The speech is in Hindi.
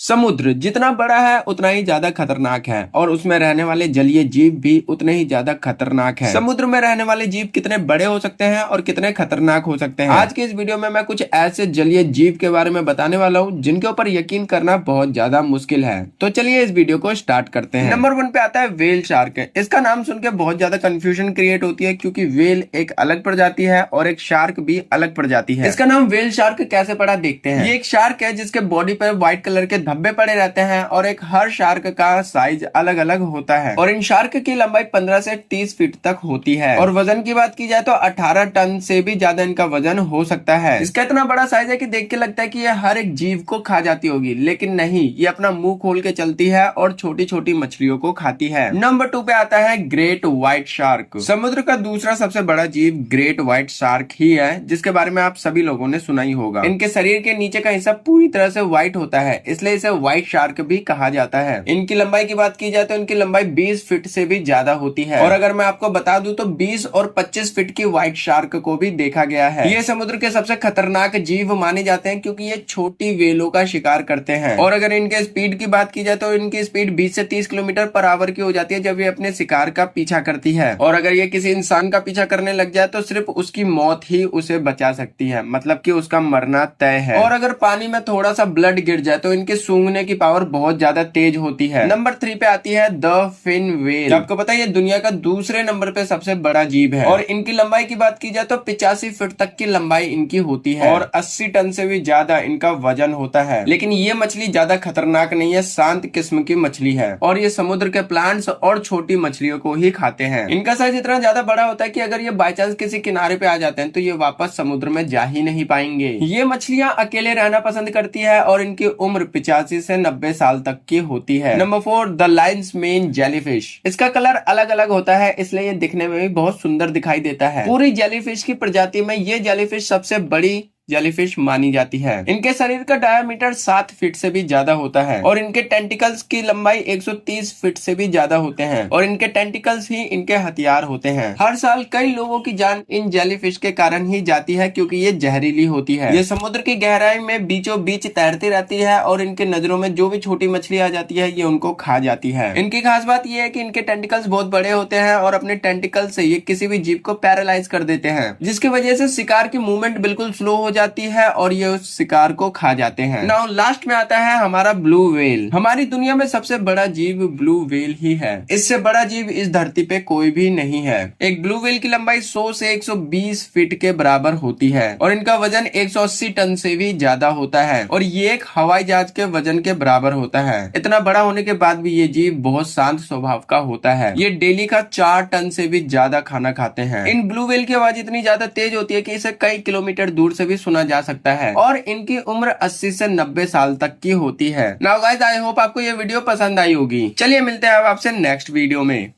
समुद्र जितना बड़ा है उतना ही ज्यादा खतरनाक है और उसमें रहने वाले जलीय जीव भी उतने ही ज्यादा खतरनाक हैं। समुद्र में रहने वाले जीव कितने बड़े हो सकते हैं और कितने खतरनाक हो सकते हैं, आज के इस वीडियो में मैं कुछ ऐसे जलीय जीव के बारे में बताने वाला हूँ जिनके ऊपर यकीन करना बहुत ज्यादा मुश्किल है। तो चलिए इस वीडियो को स्टार्ट करते हैं। नंबर 1 पे आता है व्हेल शार्क। इसका नाम सुन के बहुत ज्यादा कंफ्यूजन क्रिएट होती है क्योंकि व्हेल एक अलग प्रजाति है और एक शार्क भी अलग प्रजाति है। इसका नाम व्हेल शार्क कैसे पड़ा देखते हैं। ये एक शार्क है जिसके बॉडी पर व्हाइट कलर के धब्बे पड़े रहते हैं और एक हर शार्क का साइज अलग अलग होता है और इन शार्क की लंबाई 15 से 30 फीट तक होती है और वजन की बात की जाए तो 18 टन से भी ज्यादा इनका वजन हो सकता है। इसका इतना बड़ा साइज है कि देख के लगता है कि ये हर एक जीव को खा जाती होगी, लेकिन नहीं, ये अपना मुंह खोल के चलती है और छोटी छोटी मछलियों को खाती है। नंबर 2 पे आता है ग्रेट व्हाइट शार्क। समुद्र का दूसरा सबसे बड़ा जीव ग्रेट व्हाइट शार्क ही है, जिसके बारे में आप सभी लोगों ने सुना ही होगा। इनके शरीर के नीचे का हिस्सा पूरी तरह से व्हाइट होता है, इसलिए इसे व्हाइट शार्क भी कहा जाता है। इनकी लंबाई की बात की जाए तो इनकी लंबाई 20 फीट से भी ज्यादा होती है और अगर मैं आपको बता दूं तो 20 और 25 फीट की व्हाइट शार्क को भी देखा गया है। ये समुद्र के सबसे खतरनाक जीव माने जाते हैं क्योंकि ये छोटी व्हेलों का शिकार करते हैं और अगर इनके स्पीड की बात की जाए तो इनकी स्पीड 20 से 30 किलोमीटर पर आवर की हो जाती है जब ये अपने शिकार का पीछा करती है और अगर ये किसी इंसान का पीछा करने लग जाए तो सिर्फ उसकी मौत ही उसे बचा सकती है, मतलब कि उसका मरना तय है। और अगर पानी में थोड़ा सा ब्लड गिर जाए तो इनके सूंघने की पावर बहुत ज्यादा तेज होती है। नंबर 3 पे आती है द फिन व्हेल। आपको पता है ये दुनिया का दूसरे नंबर पे सबसे बड़ा जीव है और इनकी लंबाई की बात की जाए तो 85 फीट तक की लंबाई इनकी होती है और 80 टन से भी ज्यादा इनका वजन होता है। लेकिन ये मछली ज्यादा खतरनाक नहीं है, शांत किस्म की मछली है और ये समुद्र के प्लांट्स और छोटी मछलियों को ही खाते हैं। इनका साइज इतना ज्यादा बड़ा होता है कि अगर ये बाई चांस किसी किनारे पे आ जाते हैं तो ये वापस समुद्र में जा ही नहीं पाएंगे। ये मछलियां अकेले रहना पसंद करती है और इनकी उम्र 85 से 90 साल तक की होती है। Number 4 the Lions main jellyfish. इसका कलर अलग अलग होता है इसलिए ये दिखने में भी बहुत सुंदर दिखाई देता है। पूरी जेलीफिश की प्रजाति में ये जेलीफिश सबसे बड़ी जेलीफिश मानी जाती है। इनके शरीर का डायमीटर 7 फीट से भी ज्यादा होता है और इनके टेंटिकल्स की लंबाई 130 फीट से भी ज्यादा होते हैं और इनके टेंटिकल्स ही इनके हथियार होते हैं। हर साल कई लोगों की जान इन जेलीफिश के कारण ही जाती है क्योंकि ये जहरीली होती है। ये समुद्र की गहराई में बीचों बीच तैरती रहती है और इनके नजरों में जो भी छोटी मछली आ जाती है ये उनको खा जाती है। इनकी खास बात यह है कि इनके टेंटिकल्स बहुत बड़े होते हैं और अपने टेंटिकल से ये किसी भी जीव को पैरालाइज कर देते हैं, जिसकी वजह से शिकार की मूवमेंट बिल्कुल स्लो हो जाती है और ये उस शिकार को खा जाते हैं। नाउ लास्ट में आता है हमारा ब्लू व्हेल। हमारी दुनिया में सबसे बड़ा जीव ब्लू व्हेल ही है। इससे बड़ा जीव इस धरती पे कोई भी नहीं है। एक ब्लू व्हेल की लंबाई 100 से 120 फीट के बराबर होती है और इनका वजन 180 टन से भी ज्यादा होता है और ये एक हवाई जहाज के वजन के बराबर होता है। इतना बड़ा होने के बाद भी ये जीव बहुत शांत स्वभाव का होता है। ये डेली का 4 टन से भी ज्यादा खाना खाते हैं। इन ब्लू व्हेल की आवाज इतनी ज्यादा तेज होती है कि इसे कई किलोमीटर दूर से भी सुना जा सकता है और इनकी उम्र 80 से 90 साल तक की होती है। नाउ गाइस, आई होप आपको ये वीडियो पसंद आई होगी। चलिए मिलते हैं अब आपसे नेक्स्ट वीडियो में।